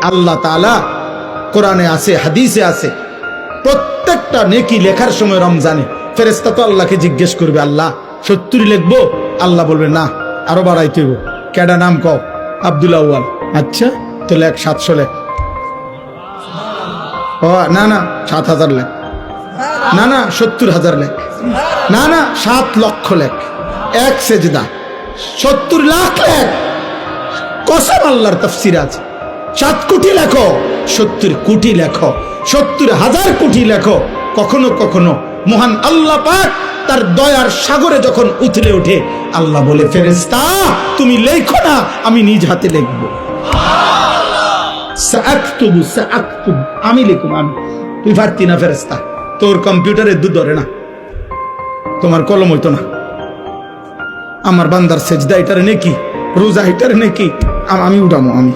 আল্লাহ তাআলা কোরআনে আছে, হাদিসে আছে, প্রত্যেকটা নেকি লেখার সময় রমজানে ফেরেশতা তো আল্লাহকে জিজ্ঞেস করবে, আল্লাহ 70 লিখবো? আল্লাহ বলবে না, আরো বাড়াইতে হইব। কেডা নাম কও? আব্দুল আউয়াল। আচ্ছা তো লেখ 700 লেখ। ও না না 7000 লেখ। না না 70,000 লেখ। না না 7 লক্ষ লেখ। এক সেজদা 70 লাখ লেখ। কসম আল্লাহর তাফসীর আছে। 7 কোটি লেখো, 70 কোটি লেখো, 70,000 কোটি লেখো। কখনো কখনো মহান আল্লাহ পাক তার দয়ার সাগরে যখন উথলে ওঠে, আল্লাহ বলে, ফেরেশতা তুমি লেখো না, আমি নিজ হাতে লিখবো। সাআকতুবু সাআকতুব, আমি লিখুম, আমি। তুই পারতি না ফেরেশতা, তোর কম্পিউটারে দুধ ধরে না, তোমার কলম হইতো না। আমার বান্দার সেজদা এটারে নেকি, রোজা এটারে নেকি, আমি উঠামো, আমি।